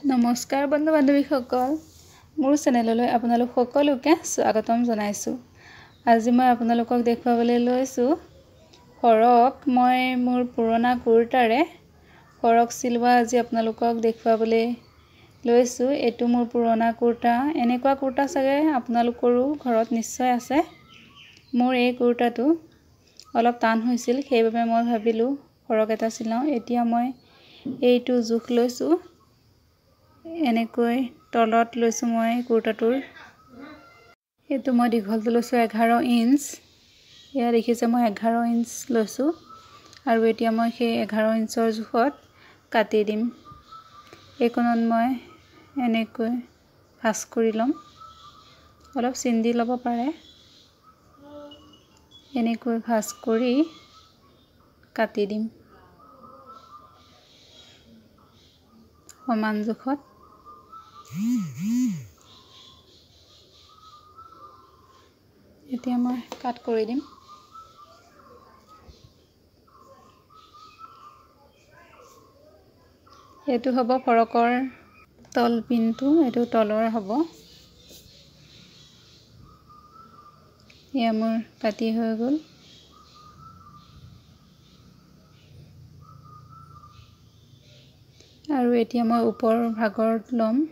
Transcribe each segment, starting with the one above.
নমস্কাৰ বন্ধু বান্ধৱীসকল, মোৰ চেনেললৈ আপোনালোক সকলোকে স্বাগতম জনাইছোঁ। আজি মই আপোনালোকক দেখুৱাবলৈ লৈছোঁ ফৰক। মই মোৰ পুৰণা কুৰ্তাৰে ফৰক চিলোৱা আজি আপোনালোকক দেখুৱাবলৈ লৈছোঁ। এইটো মোৰ পুৰণা কুৰ্তা। এনেকুৱা কুৰ্তা চাগে আপোনালোকৰো ঘৰত নিশ্চয় আছে। মোৰ এই কুৰ্তাটো অলপ টান হৈছিল, সেইবাবে মই ভাবিলোঁ ফৰক এটা চিলাওঁ। এতিয়া মই এইটো জোখ লৈছোঁ। এনেকৈ তলত লৈছোঁ মই কুৰ্তাটোৰ। এইটো মই দীঘলটো লৈছোঁ 11 ইঞ্চ। এয়া দেখিছে মই 11 ইঞ্চ লৈছোঁ আৰু এতিয়া মই সেই 11 ইঞ্চৰ জোখত কাটি দিম। এইকণত মই এনেকৈ ভাঁজ কৰি ল'ম। অলপ চিন দি ল'ব পাৰে। এনেকৈ ভাঁজ কৰি কাটি দিম সমান জোখত। এতিয়া মই কাট কৰি দিম। এইটো হ'ব ফৰকৰ তল পিনটো, এইটো তলৰ হ'ব। এয়া মোৰ কাটি হৈ গ'ল। আৰু এতিয়া মই ওপৰৰ ভাগত ল'ম।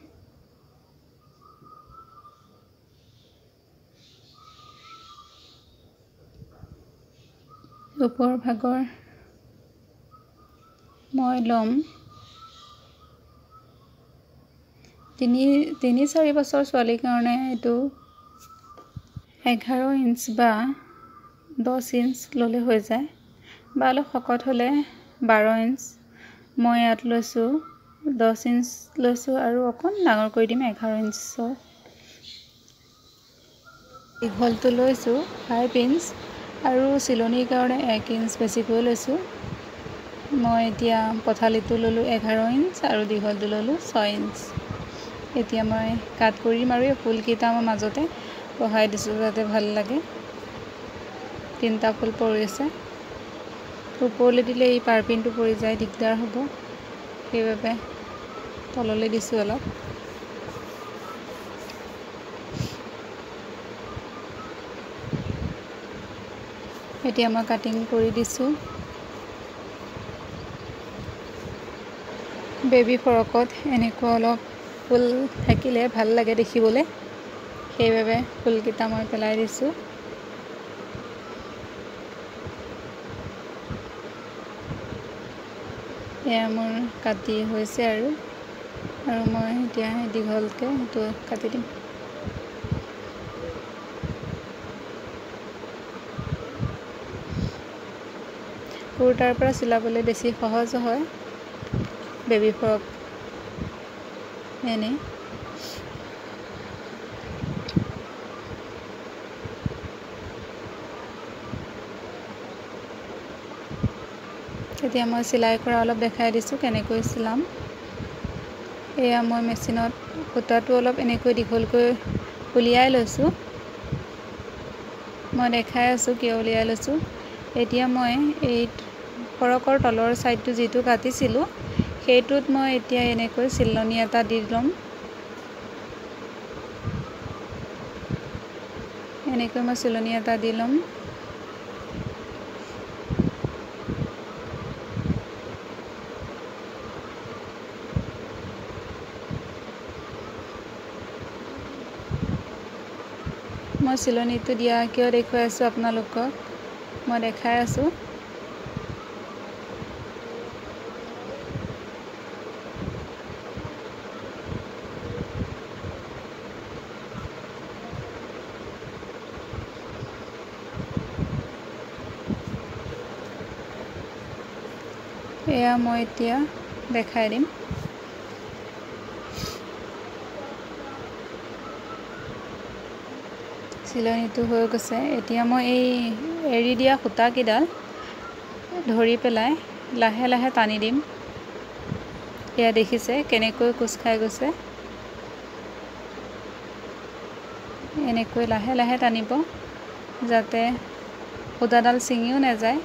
ওপৰৰ ভাগৰ মই ল'ম 3-4 বছৰ ছোৱালীৰ কাৰণে এইটো 11 ইঞ্চ বা 10 ইঞ্চ ল'লে হৈ যায়, বা অলপ শকত হ'লে 12 ইঞ্চ। মই ইয়াত লৈছোঁ 10 ইঞ্চ লৈছোঁ আৰু অকণ ডাঙৰ কৰি দিম 11 ইঞ্চৰ। দীঘলটো লৈছোঁ 5 ইঞ্চ আৰু চিলনিৰ কাৰণে 1 ইঞ্চ বেছিকৈ লৈছোঁ। মই এতিয়া পঠালিটো ল'লোঁ 11 ইঞ্চ আৰু দীঘলটো ল'লোঁ 6 ইঞ্চ। এতিয়া মই কাট কৰিম আৰু এই ফুলকেইটা মই মাজতে বহাই দিছোঁ যাতে ভাল লাগে। 3টা ফুল পৰিছে। ওপৰলৈ দিলে এই পাৰপিনটো পৰি যায়, দিগদাৰ হ'ব। সেইবাবে তললৈ দিছোঁ অলপ। এতিয়া মই কাটিং কৰি দিছোঁ। বেবী ফৰকত এনেকুৱা অলপ ফুল থাকিলে ভাল লাগে দেখিবলৈ, সেইবাবে ফুলকেইটা মই পেলাই দিছোঁ। এয়া মোৰ কাটি হৈছে আৰু মই এতিয়া দীঘলকৈ সেইটো কাটি দিম। কুৰ্তাৰ পৰা চিলাবলৈ বেছি সহজ হয় বেবী ফৰক। এনেই এতিয়া মই চিলাই কৰা অলপ দেখাই দিছোঁ কেনেকৈ চিলাম। এয়া মই মেচিনত সূতাটো অলপ এনেকৈ দীঘলকৈ উলিয়াই লৈছোঁ। মই দেখাই আছোঁ কিয় উলিয়াই লৈছোঁ। এতিয়া মই এই ফৰকৰ তলৰ ছাইডটো যিটো কাটিছিলোঁ সেইটোত মই এতিয়া এনেকৈ চিলনি এটা দি ল'ম। এনেকৈ মই চিলনি এটা দি ল'ম। মই চিলনিটো দিয়া কিয় দেখুৱাই আছোঁ আপোনালোকক, মই দেখাই আছোঁ। এয়া মই এতিয়া দেখাই দিম। চিলনিটো হৈ গৈছে। এতিয়া মই এই এৰি দিয়া সূতাকেইডাল ধৰি পেলাই লাহে লাহে টানি দিম। এয়া দেখিছে কেনেকৈ কোচ খাই গৈছে। এনেকৈ লাহে লাহে টানিব যাতে সূতাডাল ছিঙিও নাযায়।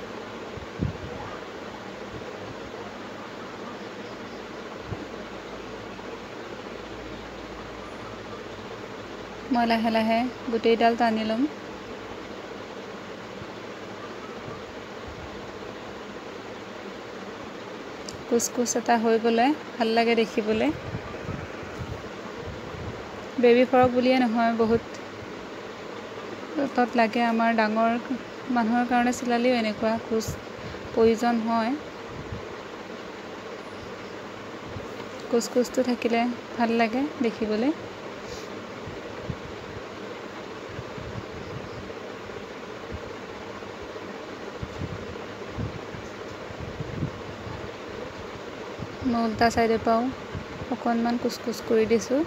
মই লাহে লাহে গোটেইডাল টানি ল'ম। কুচকুচ এটা হৈ গ'লে ভাল লাগে দেখিবলৈ। বেবী ফ্ৰক বুলিয়ে নহয়, বহুত তত লাগে। আমাৰ ডাঙৰ মানুহৰ কাৰণে চিলালেও এনেকুৱা কুচ প্ৰয়োজন হয়। কুচকুচটো থাকিলে ভাল লাগে দেখিবলৈ। মই উল্টা চাইডৰ পৰাও অকণমান কুচকুচ কৰি দিছোঁ।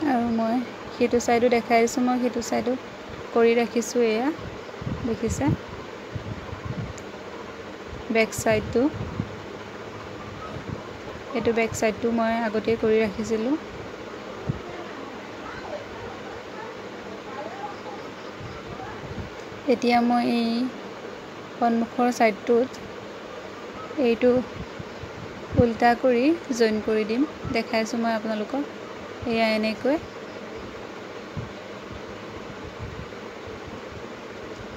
আৰু মই সেইটো চাইডো দেখাই দিছোঁ। মই সেইটো চাইডো কৰি ৰাখিছোঁ। এয়া দেখিছে বেক চাইডটো। এইটো বেক চাইডটো মই আগতেই কৰি ৰাখিছিলোঁ। এতিয়া মই এই সন্মুখৰ চাইডটোত এইটো উল্টা কৰি জইন কৰি দিম। দেখাইছোঁ মই আপোনালোকক। এয়া এনেকৈ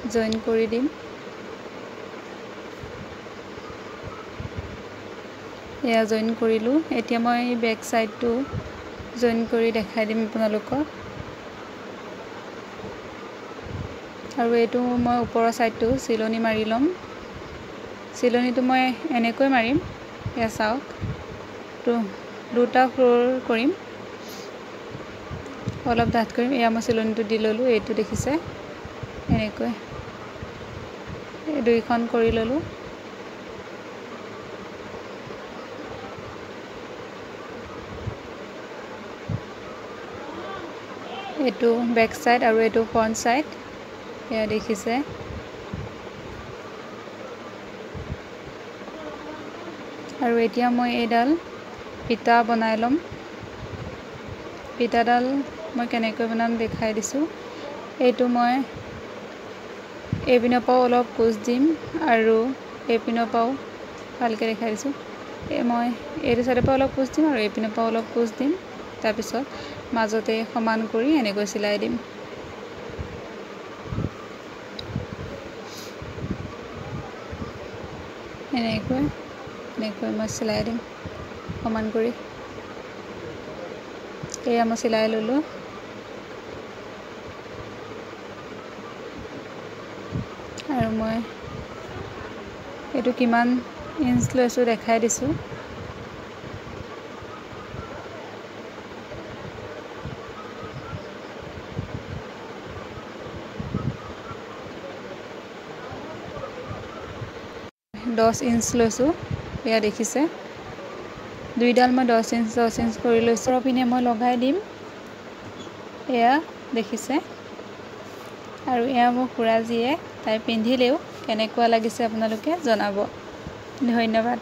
জইন কৰি দিম। এয়া জইন কৰিলোঁ। এতিয়া মই বেক চাইডটো জইন কৰি দেখাই দিম আপোনালোকক। আৰু এইটো মই ওপৰৰ চাইডটো চিলনি মাৰি ল'ম। চিলনিটো মই এনেকৈ মাৰিম। এয়া চাওক, দুটা ফ্ল'ৰ কৰিম, অলপ ডাঠ কৰিম। এয়া মই চিলনিটো দি ল'লোঁ। এইটো দেখিছে এনেকৈ দুইখন কৰি ল'লোঁ। এইটো বেক চাইড আৰু এইটো ফ্ৰণ্ট চাইড। এয়া দেখিছে। আৰু এতিয়া মই এইডাল ফিটা বনাই ল'ম। ফিটাডাল মই কেনেকৈ বনাম দেখাই দিছোঁ। এইটো মই এইপিনৰ পৰাও অলপ কুচ দিম আৰু এইপিনৰ পৰাও ভালকৈ দেখাই দিছোঁ। মই এইটো চাইডৰ পৰা অলপ কুচ দিম আৰু এইপিনৰ পৰা অলপ কুচ দিম। তাৰপিছত মাজতে সমান কৰি এনেকৈ চিলাই দিম। এনেকৈ মই চিলাই দিম সমান কৰি। এয়া মই চিলাই ল'লোঁ। আৰু মই এইটো কিমান ইঞ্চ লৈছোঁ দেখাই দিছোঁ। দহ ইঞ্চ লৈছোঁ। এয়া দেখিছে দুইডাল মই 10 ইঞ্চ কৰি লৈছোঁ। ওপৰৰ পিনে মই লগাই দিম। এয়া দেখিছে। আৰু এয়া মোৰ খুৰা জীয়ে, তাই পিন্ধিলেও কেনেকুৱা লাগিছে আপোনালোকে জনাব। ধন্যবাদ।